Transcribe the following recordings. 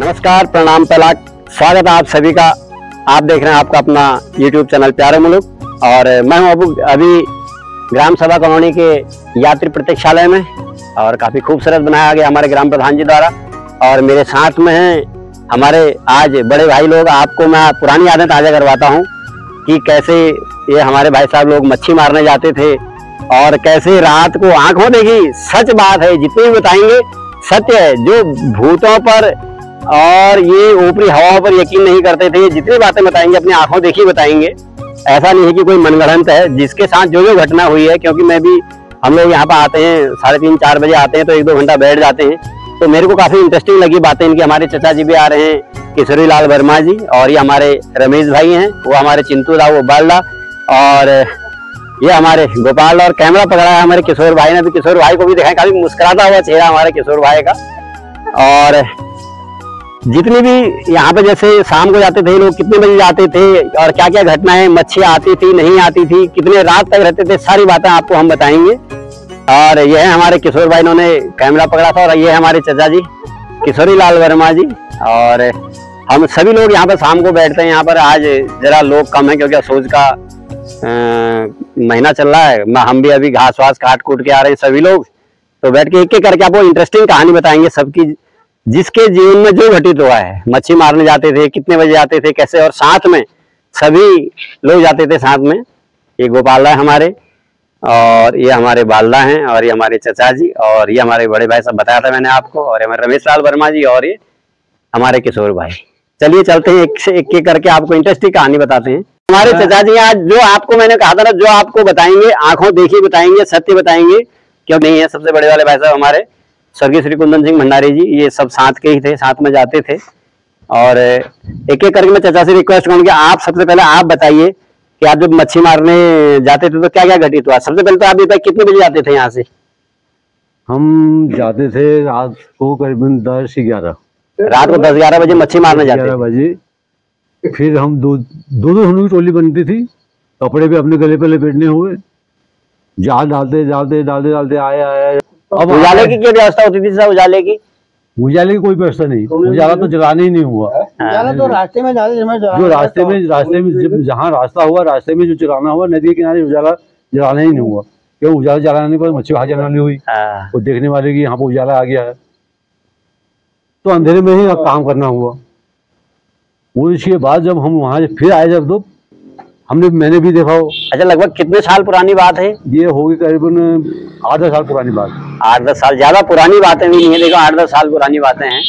नमस्कार, प्रणाम, तलाक। स्वागत है आप सभी का। आप देख रहे हैं आपका अपना YouTube चैनल प्यारे मुल्क और मैं हूं अभी ग्राम सभा कॉलोनी के यात्री प्रतीक्षालय में और काफ़ी खूबसूरत बनाया गया हमारे ग्राम प्रधान जी द्वारा। और मेरे साथ में हैं हमारे आज बड़े भाई लोग। आपको मैं पुरानी यादें ताज़ा करवाता हूं कि कैसे ये हमारे भाई साहब लोग मच्छी मारने जाते थे और कैसे रात को आंखों देखी, सच बात है, जितनी भी बताएंगे सत्य है। जो भूतों पर और ये ऊपरी हवाओं पर यकीन नहीं करते थे, जितनी बातें बताएंगे अपनी आंखों देखी बताएंगे। ऐसा नहीं है कि कोई मनगढ़ंत है। जिसके साथ जो घटना हुई है, क्योंकि मैं भी, हम लोग यहाँ पर आते हैं 3:30-4 बजे आते हैं तो 1-2 घंटा बैठ जाते हैं, तो मेरे को काफी इंटरेस्टिंग लगी बातें इनकी। हमारे चचा जी भी आ रहे हैं, किशोरी लाल वर्मा जी, और ये हमारे रमेश भाई हैं, वो हमारे चिंटू दा, वो बालदा, और ये हमारे गोपाल। और कैमरा पकड़ा है हमारे किशोर भाई ने, भी किशोर भाई को भी दिखाएं, काफी मुस्कुराता हुआ चेहरा हमारे किशोर भाई का। और जितनी भी यहाँ पे जैसे शाम को जाते थे लोग, कितने बजे जाते थे और क्या क्या घटनाएं, मच्छी आती थी नहीं आती थी, कितने रात तक रहते थे, सारी बातें आपको हम बताएंगे। और ये है हमारे किशोर भाई, इन्होंने कैमरा पकड़ा था। और ये है हमारे चचा जी किशोरी लाल वर्मा जी। और हम सभी लोग यहाँ पर शाम को बैठते हैं। यहाँ पर आज जरा लोग कम है क्योंकि असोज का महीना चल रहा है। हम भी अभी घास वास काट कूट के आ रहे हैं सभी लोग, तो बैठ के एक एक करके आपको इंटरेस्टिंग कहानी बताएंगे सबकी, जिसके जीवन में जो घटित हुआ है। मच्छी मारने जाते थे, कितने बजे जाते थे, कैसे, और साथ में सभी लोग जाते थे साथ में। ये गोपाल है हमारे, और ये हमारे बालदा हैं, और ये हमारे चचा जी, और ये हमारे बड़े भाई, सब बताया था मैंने आपको, और हमारे रमेश लाल वर्मा जी, और ये हमारे किशोर भाई। चलिए चलते हैं, एक से एक करके आपको इंटरेस्टिंग कहानी बताते हैं। हमारे चचा जी आज जो आपको मैंने कहा था ना, जो आपको बताएंगे आंखों देखी बताएंगे, सत्य बताएंगे, क्यों नहीं है। सबसे बड़े वाले भाई साहब हमारे स्वर्गीय श्री कुंदन सिंह भंडारी जी, ये सब साथ के ही थे, साथ में जाते थे। और एक एक करके मैं चचा से रिक्वेस्ट करूंगी, आप सबसे पहले आप बताइए कि आप जब मच्छी मारने जाते थे तो क्या क्या घटित हुआ। सबसे पहले तो आप बताइए कितने बजे जाते थे यहाँ से। हम जाते थे रात को करीबन 10-11, रात को 10-11 बजे मच्छी मारने जाते 11 बजे। फिर हम दो हम की टोली बनती थी, कपड़े भी अपने गले पे लपेटने हुए, जाल डालते डालते डालते डालते आए। अब उजाले की क्या व्यवस्था होती थी सर? उजाले की कोई व्यवस्था नहीं, उजाला तो जलाने ही नहीं हुआ। उजाला तो रास्ते में जो रास्ते में जहाँ रास्ता हुआ, रास्ते में जो चलाना हुआ, नदी के किनारे उजाला जलाना ही नहीं हुआ। क्यों? उजाला जलाने पर मच्छी भाजी जलानी हुई, वो देखने वाले की यहाँ पर उजाला आ गया है, तो अंधेरे में ही काम करना हुआ। उसके बाद जब हम वहाँ फिर आए, जब तो मैंने भी देखा हो। अच्छा, लगभग कितने साल पुरानी बात है ये? होगी करीबन 8-10 साल पुरानी बात। 8-10 साल, ज्यादा पुरानी बातें भी नहीं है। देखो 8-10 साल पुरानी बातें हैं।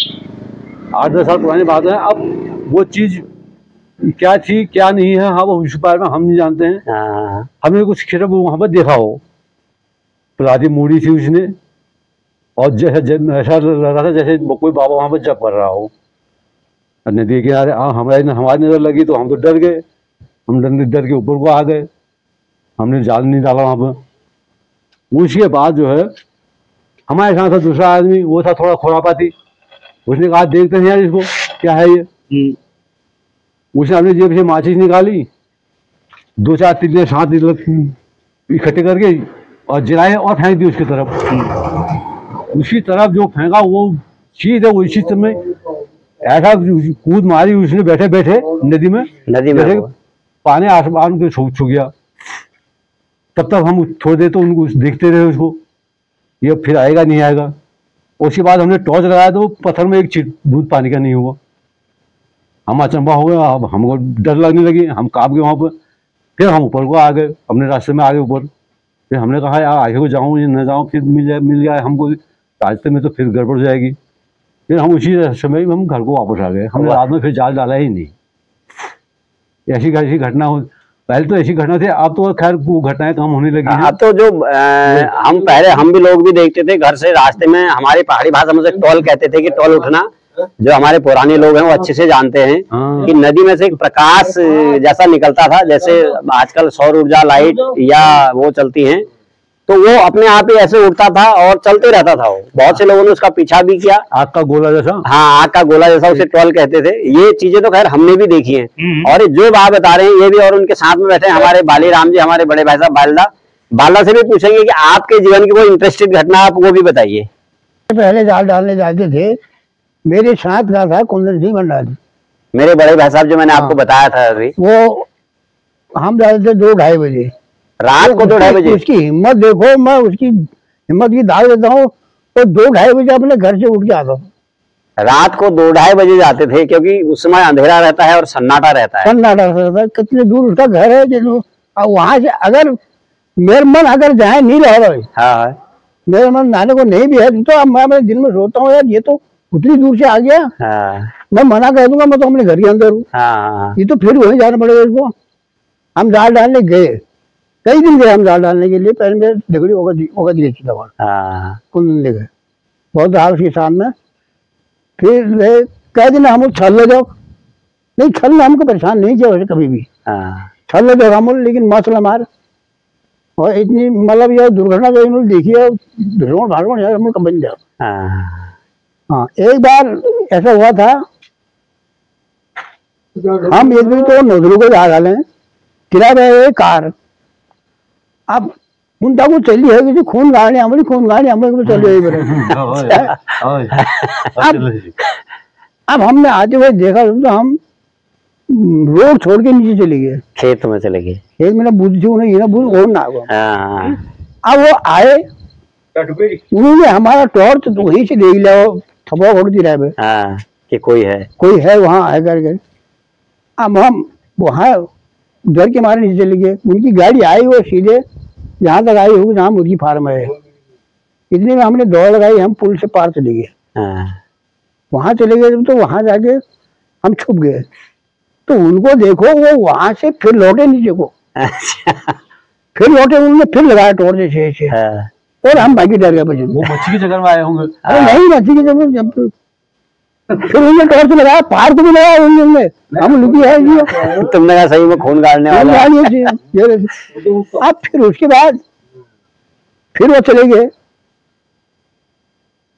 8-10 साल पुरानी बात है। अब वो चीज क्या थी क्या नहीं है, हाँ, उस बारे में हम नहीं जानते हैं। हमने कुछ खिरब वहाँ पर देखा हो, राती मूड़ी थी उसने, और ऐसा लग रहा था जैसे कोई बाबा वहाँ पर जप कर रहा हो नदी के किनारे। हमारी नजर लगी तो हम तो डर गए, हम डर के ऊपर को आ गए, हमने जाल नहीं डाला वहाँ पर। उसके बाद जो है हमारे साथ था दूसरा आदमी, वो था थोड़ा खुरापाती। उसने कहा देखते हैं यार इसको क्या है ये। उसने अपनी जेब से माचिस निकाली, 2-4-3-7 इकट्ठे करके और जलाए और फेंक दी उसकी तरफ। उसी तरफ जो फेंका वो चीज है, उसी समय ऐसा कूद मारी उसने बैठे बैठे नदी में पानी आसमान को छू गया। तब तक हम थोड़ी देर तो उनको देखते रहे उसको, ये फिर आएगा नहीं आएगा। उसके बाद हमने टॉर्च लगाया तो पत्थर में एक छींट बूंद पानी का नहीं हुआ। हम अचंभा हो गया, अब हमको डर लगने लगी, हम कांप गए वहाँ पर। फिर हम ऊपर को आ गए, अपने रास्ते में आ गए ऊपर। फिर हमने कहा यार आगे को जाऊँ या न जाऊँ, फिर मिल जाए हमको रास्ते में तो फिर गड़बड़ हो जाएगी। फिर हम उसी समय हम घर को वापस आ गए। हमने रात में फिर जाल डाला ही नहीं। ऐसी घटना हो, पहले तो ऐसी घटना थी, अब तो खैर वो घटनाएं कम होने लगी हैं। अब तो जो हम भी लोग भी देखते थे घर से रास्ते में, हमारी पहाड़ी भाषा में से टोल कहते थे कि टोल उठना। जो हमारे पुराने लोग हैं वो अच्छे से जानते हैं कि नदी में से एक प्रकाश जैसा निकलता था, जैसे आजकल सौर ऊर्जा लाइट या वो चलती हैं, तो वो अपने आप ही ऐसे उठता था और चलते रहता था। वो बहुत से लोगों ने उसका पीछा भी किया। आग का गोला जैसा, हाँ, आग का गोला जैसा उसे टोल कहते थे। ये चीजें तो खैर हमने भी देखी हैं। और जो बात बता रहे हैं ये भी, और उनके साथ में बैठे हमारे बाली राम जी, हमारे बड़े भाई साहब बालदा से भी पूछेंगे कि आपके जीवन की कोई इंटरेस्टिंग घटना आप वो भी बताइए। पहले जाल डालने जाते थे मेरे साथ का था कुंदन सिंह भंडारी, मेरे बड़े भाई साहब जो मैंने आपको बताया था अभी, वो हम जाते थे 2-2:30 बजे रात को 2-2:30 बजे। उसकी हिम्मत देखो, मैं उसकी हिम्मत की दाद देता हूँ, तो 2-2:30 बजे अपने घर से उठ के आता था। रात को 2-2:30 बजे जाते थे, क्योंकि उस समय अंधेरा रहता है और सन्नाटा रहता है। सन्नाटा रहता है, कितने दूर उसका घर है कि वहां से अगर मेरे मन अगर जाए नहीं रह रहा है, हाँ मेरे मन जाने को नहीं भी है, तो अब मैं अपने दिन में सोचता हूँ यार ये तो उतनी दूर से आ गया, हाँ मैं मना कर दूंगा, मैं तो अपने घर के अंदर हूँ, हाँ ये तो फिर वहीं जाना पड़ेगा इसको। हम जाल डालने गए, कई दिन गए हम जाल डालने के लिए, पहले मेरे झगड़ी होगा दी थी दवा हाँ कुंदन ले गए, बहुत रहा उसके सामने। फिर कह दिन हम छल ले जाओ, नहीं छल ने हमको परेशान नहीं किया वैसे कभी भी, हाँ छल ले जाओ हम, लेकिन मसला मार और इतनी मतलब यह दुर्घटना जो इन्होंने देखी है, भीड़ भाड़ यार हम कब बन जाओ। हाँ एक बार ऐसा हुआ था, हम एक दिन तो नजरों को जा डाले, किराए पे कार, अब उनका को चली है कि खून गाड़ने हमारी खून गाड़ने हमें चली अब हमने आते हुए देखा तो हम रोड छोड़ के नीचे चले गए, खेत में चले गए। खेत में ना बुद्धि उन्हें ये ना बुद्ध और ना हुआ। हाँ अब वो आए, उन्होंने हमारा टॉर्च तो वहीं से देख लिया, थपा फोड़ती रहे हाँ कि कोई है वहां आए करके। अब हम वहां डर के मारे नीचे चले गए, उनकी गाड़ी आई वो सीधे यहाँ तक आई होगी जहाँ मुर्गी फार्म है, इतने में हमने दौड़ लगाई, हम पुल से पार चले गए। वहां चले गए तो वहां जाके हम छुप गए, तो उनको देखो वो वहां से फिर लौटे नीचे को, फिर लौटे, उन्होंने फिर लगाया टोर से और हम बाकी डर गए बचे। वो मच्छी की जगह में आए होंगे। अरे नहीं मच्छी की जगह, फिर उन्होंने टॉर्च लगाया, पार को भी लगाया उन्होंने, हम लुकी है जी। तुमने कहा सही में खून गाड़ने वाला। अब फिर उसके बाद फिर वो चले गए,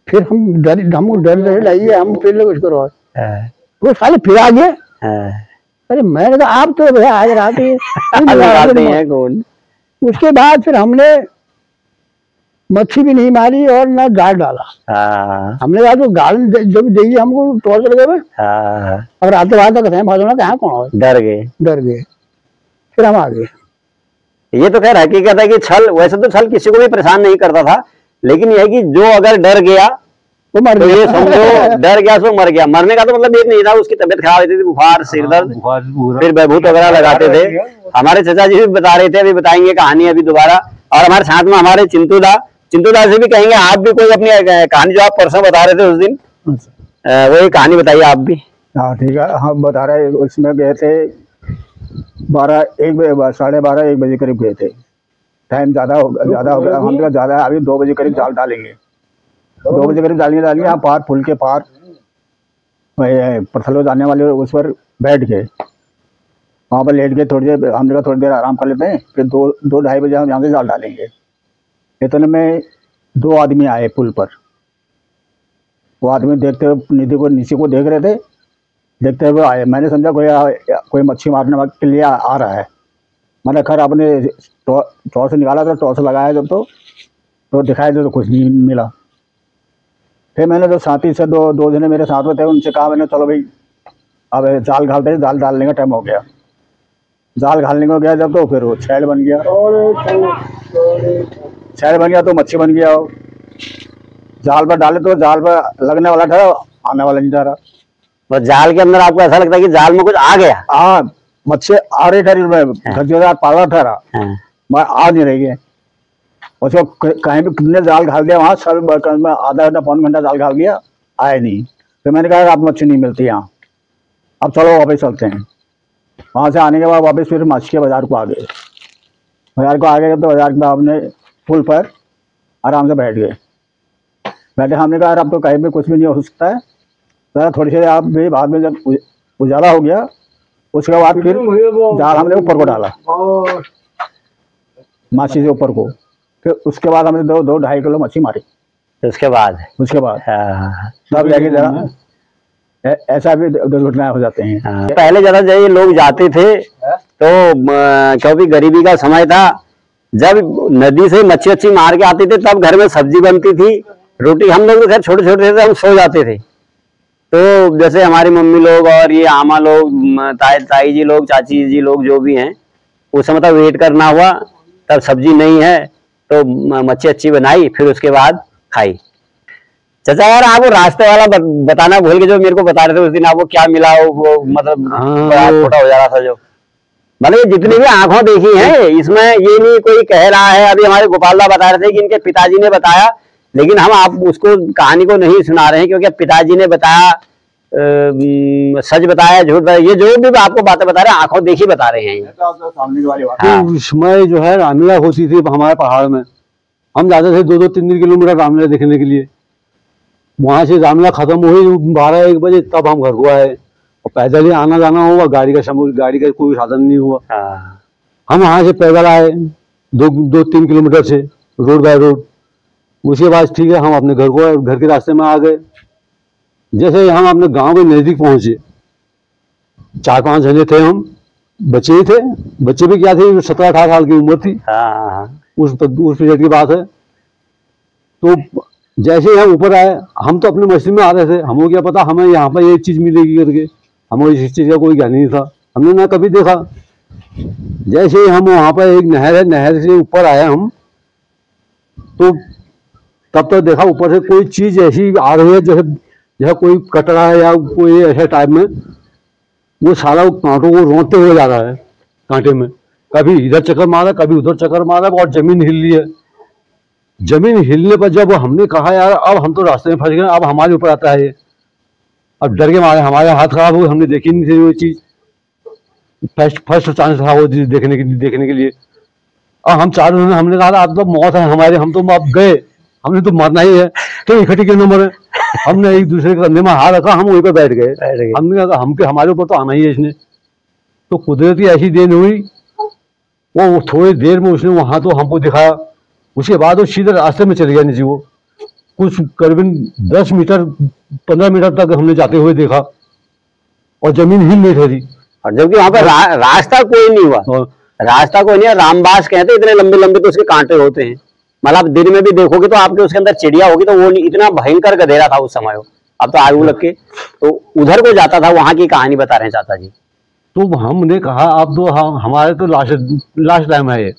फिर हम डर लगे, हम फिर लोग उसको वो साले फिर आ गए। अरे मैंने कहा आप तो भैया आज रात हैं कौन। उसके बाद फिर हमने मच्छी भी नहीं मारी और ना जाल डाला। हमने कहा तो गाल जब देखिए हमको टॉर्च लगे हुए, और आते बात भाजोना कहाँ कौन, डर गए। फिर हम आ गए। ये तो खैर हकीकत है कि छल, वैसे तो छल किसी को भी परेशान नहीं करता था, लेकिन यह कि जो अगर डर गया वो मर गया, ये समझो डर गया सो मर गया। मरने का तो मतलब ये नहीं था, उसकी तबीयत खराब होती थी, बुखार, सिर दर्द, फिर बहबूत वगैरह लगाते थे। हमारे चाचा जी भी बता रहे थे, अभी बताएंगे कहानी अभी दोबारा। और हमारे साथ में हमारे चिंटू दा से भी कहेंगे, आप भी कोई अपनी कहानी जो आप परसों बता रहे थे उस दिन, वही कहानी बताइए आप भी। हाँ ठीक है, हम बता रहे हैं। उसमें गए थे 12-1 बजे, 12:30-1 बजे करीब गए थे। टाइम ज़्यादा हो गया, हम तो ज़्यादा है, अभी 2 बजे करीब जाल डालेंगे, 2 बजे करीब डालेंगे। हम पार पुल के पार पत्थलों जाने वाले उस पर बैठ गए, वहाँ पर लेट गए थोड़ी देर। हमने कहा थोड़ी देर आराम कर लेते हैं, फिर 2-2:30 बजे हम यहाँ से जाल डालेंगे। इतने में 2 आदमी आए पुल पर। वो आदमी देखते हुए नीचे को देख रहे थे, देखते हुए आए। मैंने समझा कोई मच्छी मारने के लिए आ रहा है। मैंने खैर अपने टॉर्च निकाला था, टॉर्च लगाया जब तो दिखाई दे तो कुछ नहीं मिला। फिर मैंने जो साथी से दो जने मेरे साथ में थे, उनसे कहा मैंने चलो भाई अब जाल घालते हैं, जाल डालने का टाइम हो गया। जाल घालने को गया जब, तो फिर वो छैल बन गया, तो मच्छी बन गया। जाल पर डाले तो जाल पर लगने वाला था, आने वाला नहीं था रहा। बस जाल के अंदर आपको ऐसा लगता है कि जाल में कुछ आ गया? हाँ, मच्छी आ रही ठहरी, पाला ठहरा, मैं आ नहीं रही है। उसको कहीं भी कितने जाल घाल दिया, वहाँ सब में आधा घंटा 1.25 घंटा जाल घाल दिया, आए नहीं। फिर मैंने कहा आप मच्छी नहीं मिलती यहाँ, अब चलो वापस चलते हैं। वहाँ से आने के बाद वापस फिर मच्छी के बाजार को आ गए। तो बाजार में हमने पुल पर आराम से बैठ गए। हमने कहा अब तो कहीं भी कुछ भी नहीं हो सकता है, ज़रा थोड़ी सी आप भी बाद में जब उजाला हो गया, उसके बाद फिर जाल हमने ऊपर को डाला, मच्छी से ऊपर को। फिर उसके बाद हमने 2-2.5 किलो मच्छी मारी। उसके बाद तब जाके जरा ऐसा भी दुर्घटनाएं हो जाते हैं। पहले ज्यादा जब लोग जाते थे तो क्योंकि गरीबी का समय था, जब नदी से मच्छी मार के आते थे तब घर में सब्जी बनती थी, रोटी। हम लोग तो खैर छोटे छोटे थे, हम सो जाते थे, तो जैसे हमारी मम्मी लोग और ये आमा लोग, ताई जी लोग, चाची जी लोग जो भी हैं, उस समय तक वेट करना हुआ, तब सब्जी नहीं है तो मच्छी अच्छी बनाई, फिर उसके बाद खाई। चाचा यार आप वो रास्ते वाला बताना भूल के, जो मेरे को बता रहे थे उस दिन, आपको क्या मिला वो मतलब बड़ा छोटा हो जा रहा था जो, मतलब जितनी भी आंखों देखी है इसमें ये नहीं कोई कह रहा है। अभी हमारे गोपाल दा बता रहे थे कि इनके पिताजी ने बताया, लेकिन हम आप उसको कहानी को नहीं सुना रहे हैं, क्योंकि पिताजी ने बताया, सच बताया, झूठ बताया, ये जो भी आपको बातें बता रहे हैं आंखों देखी बता रहे हैं। हाँ। उसमें जो है रामलीला होती थी हमारे पहाड़ में, हम जाते थे 2-3 किलोमीटर रामलीला देखने के लिए। वहां से रामलीला खत्म हुई 12-1 बजे, तब हम घर को आए, और पैदल ही आना जाना हुआ, गाड़ी का कोई साधन नहीं हुआ। हम वहां से पैदल आए 2-3 किलोमीटर से, रोड बाय रोड। उसके बाद ठीक है, हम अपने घर के रास्ते में आ गए। जैसे हम अपने गांव के नजदीक पहुंचे, 4-5 जने थे, हम बच्चे ही थे, बच्चे भी क्या थे, 17-18 साल की उम्र थी। उस पीरियड की बात है। तो जैसे ही हम ऊपर आए, हम तो अपने मस्ती में आ रहे थे, हमको क्या पता हमें यहाँ पर ये चीज मिलेगी करके, हमें इस चीज का कोई ज्ञान नहीं था, हमने ना कभी देखा। जैसे ही हम वहां पर एक नहर है, नहर से ऊपर आए हम, तो तब तक देखा ऊपर से कोई चीज ऐसी आ रही है जैसे कोई कटरा है या कोई ऐसे टाइप में, वो सारा कांटों को रोंदते हुए जा रहा है कांटे में, कभी इधर चक्कर मारा, कभी उधर चक्कर मारा, और जमीन हिल रही है। जमीन हिलने पर जब हमने कहा यार अब हम तो रास्ते में फंस गए, अब हमारे ऊपर आता है ये, अब डर के मारे हमारे हाथ खराब हुए, हमने देखी नहीं थी वो चीज, फर्स्ट चांस था वो देखने के लिए। अब हम चारों ने हमने कहा अब तो मौत है हमारे, हम तो अब गए, हमने तो मरना ही है, तो इकट्ठी क्यों न मरे। हमने एक दूसरे के कंधे में हाथ रखा, हम वहीं पर बैठ गए। हमने कहा हमारे ऊपर तो आना ही है इसने। तो कुदरती ऐसी देन हुई, वो थोड़ी देर में उसने वहां तो हमको दिखाया, उसके बाद वो सीधे रास्ते में चले गया नीचे। वो कुछ करीबन 10 मीटर 15 मीटर तक हमने जाते हुए देखा, और जमीन हिल नहीं रही, और जबकि वहां पर रास्ता कोई नहीं हुआ, रास्ता कोई नहीं है। रामबास कहते इतने लंबे लंबे तो उसके कांटे होते हैं, मतलब दिन में भी देखोगे तो आपके उसके अंदर चिड़िया होगी, तो वो इतना भयंकर गधेरा था उस समय। अब तो आग लग के तो उधर को जाता था, वहां की कहानी बता रहे हैं चाचा जी। तो हमने कहा अब तो हमारे तो लास्ट टाइम है ये,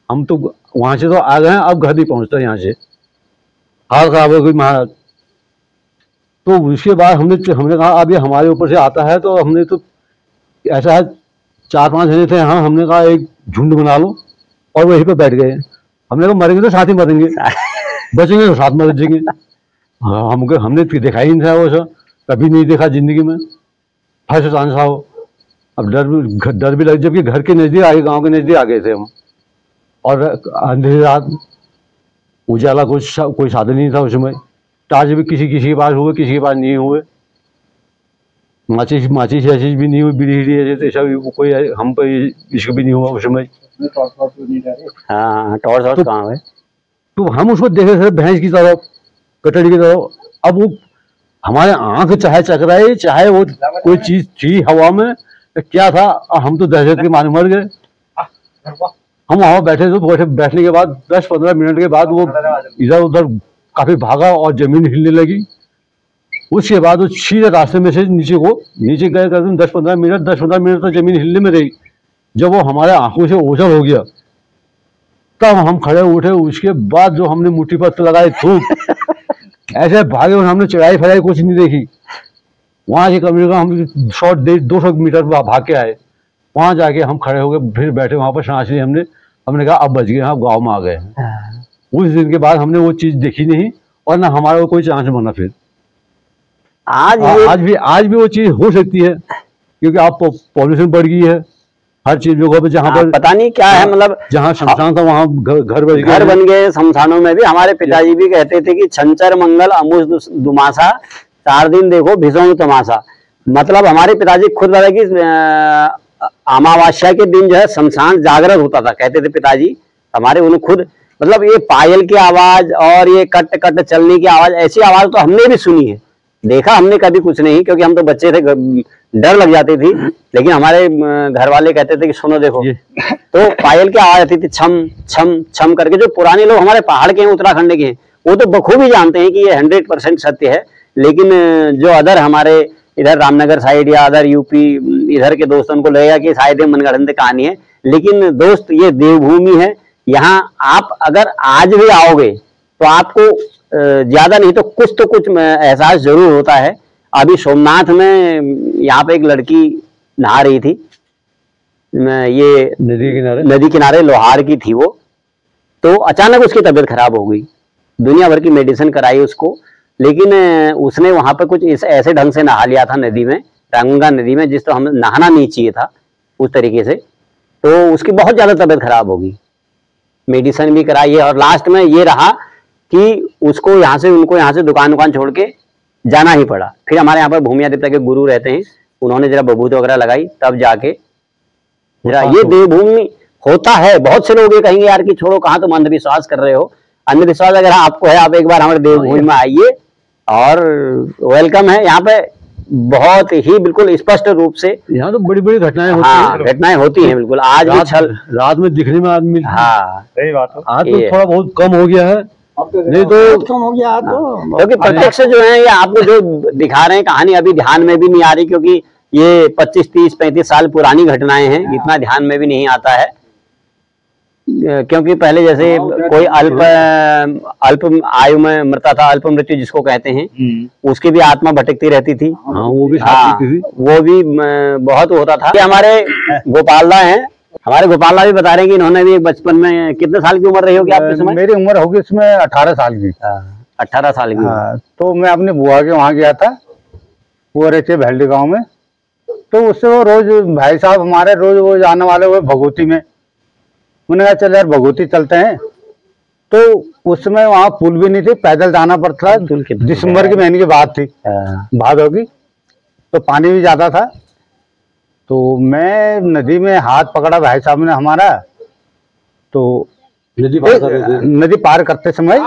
हम तो वहां से तो आ गए हैं, अब घर नहीं पहुंचता यहाँ से, हाल खराब हो गई महाराज। तो उसके बाद हमने कहा अब ये हमारे ऊपर से आता है, तो हमने तो ऐसा है 4-5 जने थे, हाँ, हमने कहा एक झुंड बना लो, और वहीं पे बैठ गए। हमने कहा मरेंगे तो साथ ही मरेंगे, बचेंगे तो साथ मर जाएंगे। हाँ, हमने देखा ही नहीं था वो सब, कभी नहीं देखा जिंदगी में, फर्स्ट चांस था वो। अब डर भी लग, जबकि घर के नजदीक आगे, गांव के नजदीक आ गए थे हम, और अंधेरी रात, उजाला कोई साधन नहीं था उसमें, टार्च भी किसी के पास हुए, किसी के पास नहीं हुए, माचिस ऐसी भी नहीं हुई, बीड़ी ऐसा भी कोई हम पे इसको भी नहीं हुआ उसमें। हाँ, टॉर्च तो कहाँ है? तो हम उसको देखे थे भैंस की तरफ, कटड़ी की तरफ। अब वो हमारे आंख चाहे चकराए, चाहे वो कोई चीज थी हवा में, तो क्या था, हम तो दहशत के मारे मर गए। हम वहां बैठे थे, बैठने के बाद 10-15 मिनट के बाद वो इधर उधर काफी भागा और जमीन हिलने लगी। उसके बाद वो सीधे रास्ते में से नीचे गए, 10-15 मिनट तक जमीन हिलने में रही। जब वो हमारे आंखों से ओझल हो गया, तब हम खड़े उठे। उसके बाद जो हमने मुट्ठी पर लगाई थूक ऐसे भागे, और हमने चढ़ाई फराई कुछ नहीं देखी। वहां से कम से कम हम 100-200 मीटर भाग के आए। वहां जाके हम खड़े हो गए, फिर बैठे वहां पर, सांस ली हमने कहा अब बच गए, हम गाँव में आ गए। उस दिन के बाद हमने वो चीज देखी नहीं, और ना हमारा को कोई चांस बना। फिर आज भी वो चीज हो सकती है, क्योंकि आप पॉल्यूशन बढ़ गई है हर चीज जगह पे, जहाँ पर पता नहीं क्या है, मतलब जहाँ शमशान था वहाँ घर बन गए। शमशानों में भी हमारे पिताजी भी कहते थे कि छंचर मंगल अमुष दुमासा, 4 दिन देखो भीषण तमाशा। मतलब हमारे पिताजी खुद बता कि अमावस्या के दिन जो है शमशान जागृत होता था, कहते थे पिताजी हमारे। उन्हें खुद मतलब ये पायल की आवाज और ये कट कट चलने की आवाज, ऐसी आवाज तो हमने भी सुनी है, देखा हमने कभी कुछ नहीं, क्योंकि हम तो बच्चे थे, डर लग जाती थी। लेकिन हमारे घर वाले कहते थे कि सुनो देखो, तो पायल की आवाज आती थी, छम छम छम करके। जो पुराने लोग हमारे पहाड़ के हैं, उत्तराखंड के हैं, वो तो बखूबी जानते हैं कि ये 100% सत्य है लेकिन जो अदर हमारे इधर रामनगर साइड या अदर यूपी इधर के दोस्तों को लगेगा कि शायद ये मनगढ़ंत कहानी है, लेकिन दोस्त ये देवभूमि है। यहाँ आप अगर आज भी आओगे तो आपको ज्यादा नहीं तो कुछ एहसास जरूर होता है। अभी सोमनाथ में यहाँ पे एक लड़की नहा रही थी, ये नदी किनारे लोहार की थी वो, तो अचानक उसकी तबीयत खराब हो गई। दुनिया भर की मेडिसिन कराई उसको, लेकिन उसने वहां पर कुछ इस ऐसे ढंग से नहा लिया था नदी में, गंगा नदी में, जिस तो हम नहाना नहीं चाहिए था उस तरीके से, तो उसकी बहुत ज्यादा तबीयत खराब होगी। मेडिसिन भी कराई है और लास्ट में ये रहा कि उसको उनको यहाँ से दुकान छोड़ के जाना ही पड़ा। फिर हमारे यहाँ पर भूमिया देवता के गुरु रहते हैं, उन्होंने जरा बबूत वगैरह लगाई, तब जाके जरा ये देवभूमि होता है। बहुत से लोग ये कहेंगे यार कि छोड़ो, कहाँ तुम अंधविश्वास कर रहे हो। अंधविश्वास अगर आपको है, आप एक बार हमारे देवभूमि में आइए और वेलकम है। यहाँ पे बहुत ही बिल्कुल स्पष्ट रूप से यहाँ तो बड़ी बड़ी घटनाएं होती हैं। घटनाएं होती हैं बिल्कुल। आज भी रात में दिखने में आदमी, सही बात है। आज तो थोड़ा बहुत कम हो गया है, नहीं तो कम हो गया तो। क्योंकि प्रत्यक्ष जो है ये आपको जो दिखा रहे हैं कहानी अभी ध्यान में भी नहीं आ रही, क्योंकि ये 25, 30, 35 साल पुरानी घटनाएं हैं, इतना ध्यान में भी नहीं आता है। क्योंकि पहले जैसे कोई अल्प आयु में मरता था, अल्प मृत्यु जिसको कहते हैं, उसकी भी आत्मा भटकती रहती थी। वो भी बहुत होता था। हमारे गोपालदा हैं, हमारे गोपालदा भी बता रहे हैं कि इन्होंने भी बचपन में, कितने साल की उम्र रही होगी आपके समय? मेरी उम्र होगी इसमें 18 साल की। 18 साल की। तो मैं अपनी बुआ के वहाँ गया था, वो रहते भैल्डी गाँव में। तो उससे वो रोज भाई साहब हमारे रोज वो जाने वाले हुए भगवती में, उन्होंने कहा चल यार भगवती चलते हैं। तो उस समय वहाँ पुल भी नहीं थी, पैदल जाना पड़ता था। दिसंबर की महीने की बात थी, भादों की, तो पानी भी ज्यादा था। तो मैं नदी में हाथ पकड़ा भाई साहब ने हमारा, तो नदी पार करते समय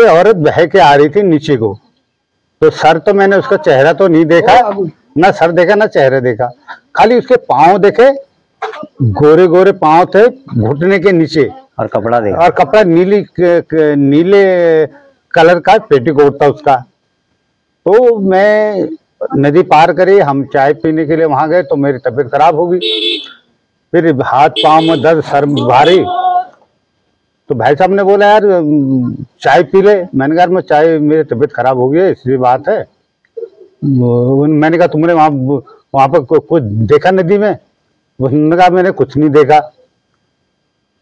औरत बह के आ रही थी नीचे को। तो सर तो मैंने उसका चेहरा तो नहीं देखा, ना सर देखा ना चेहरा देखा, खाली उसके पाँव देखे, गोरे गोरे पाँव थे घुटने के नीचे, और कपड़ा देखा, और कपड़ा नीले कलर का पेटीकोट था उसका। तो मैं नदी पार करी, हम चाय पीने के लिए वहां गए, तो मेरी तबीयत खराब हो गई। फिर हाथ पाँव में दर्द, सर भारी। तो भाई साहब ने बोला यार चाय पी ले। मैंने कहा मैं चाय, मेरी तबीयत खराब हो गई है, इसलिए बात है। मैंने कहा तुमने वहां पर कुछ देखा नदी में? उन्होंने कहा मैंने कुछ नहीं देखा।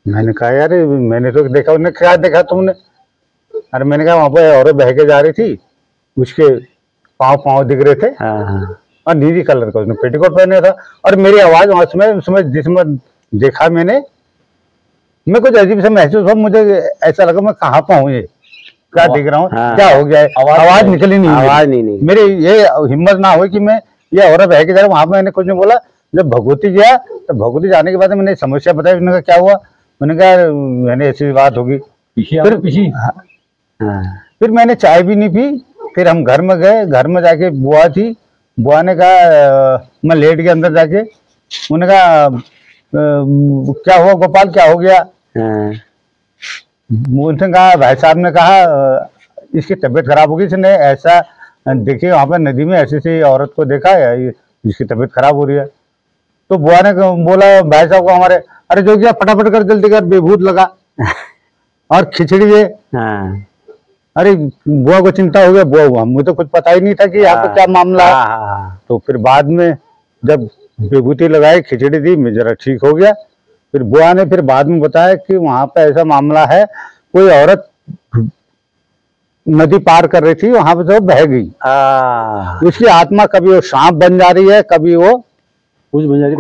मैंने कहा यार मैंने तो देखा। उन्होंने क्या देखा तुमने? अरे मैंने कहा वहां पर औरत बह के जा रही थी, उसके पाँव दिख रहे थे, और नीली कलर का उसने पेटीकोट पहने था। और मेरी आवाज उसमें जिसमें देखा मैंने कुछ अजीब सा महसूस हुआ। मुझे ऐसा लगा मैं कहाँ पाऊँ, ये क्या दिख रहा हूँ, क्या हो गया है? आवाज निकली नहीं, आवाज नहीं। मेरी ये हिम्मत ना हुई कि मैं ये औरत बह के जा रहा। वहां पर मैंने कुछ नहीं बोला। जब भगवती गया तो भगवती जाने के बाद मैंने समस्या बताई। उन्होंने कहा क्या हुआ? मैंने कहा मैंने ऐसी बात होगी। फिर मैंने चाय भी नहीं पी। फिर हम घर में गए, घर में जाके बुआ थी, बुआ ने कहा मैं लेट के अंदर जाके, उन्होंने कहा क्या हुआ गोपाल, क्या हो गया? उनसे कहा, भाई साहब ने कहा इसकी तबीयत खराब होगी, इसने ऐसा देखिए वहां पर नदी में ऐसी औरत को देखा है जिसकी तबीयत खराब हो रही है। तो बुआ ने बोला भाई साहब को हमारे, अरे जो क्या फटाफट कर, जल्दी कर, बेभूत लगा और खिचड़ी है। अरे बुआ को चिंता हो गया, बुआ मुझे तो कुछ पता ही नहीं था कि यहाँ पे क्या मामला है। तो फिर बाद में जब विभूति लगाई, खिचड़ी दी, मैं जरा ठीक हो गया। फिर बुआ ने फिर बाद में बताया कि वहां पे ऐसा मामला है, कोई औरत नदी पार कर रही थी, वहां पे तो बह गई। उसकी आत्मा कभी वो सांप बन जा रही है, कभी वो कुछ बन जा रही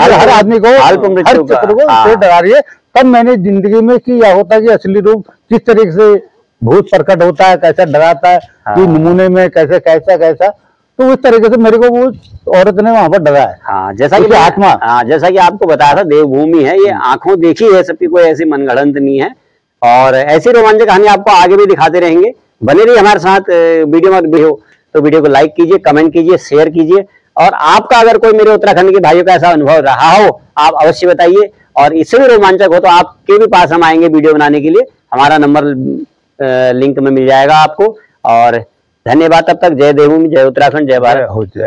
है, हर आदमी को, हर चित्र को डरा रही है। तब मैंने जिंदगी में कि यह होता है कि असली रूप किस तरीके से भूत प्रकट होता है, कैसा डराता है, कि नमूने में कैसे कैसा कैसा। तो उस तरीके से मेरे को वो औरत ने वहां पर डरा है। जैसा कि आत्मा, जैसा कि आपको बताया था, देवभूमि है ये, आंखों देखी है सबकी, कोई ऐसी मनगढ़ंत नहीं है। और ऐसी रोमांचक कहानी आपको आगे भी दिखाते रहेंगे। बने रहिए हमारे साथ। वीडियो में भी हो तो वीडियो को लाइक कीजिए, कमेंट कीजिए, शेयर कीजिए। और आपका अगर कोई मेरे उत्तराखंड के भाइयों का ऐसा अनुभव रहा हो, आप अवश्य बताइए। और इससे भी रोमांचक हो तो आपके भी पास हम आएंगे वीडियो बनाने के लिए। हमारा नंबर लिंक में मिल जाएगा आपको। और धन्यवाद। तब तक जय देवभूमि, जय उत्तराखंड, जय भारत। हो जाए।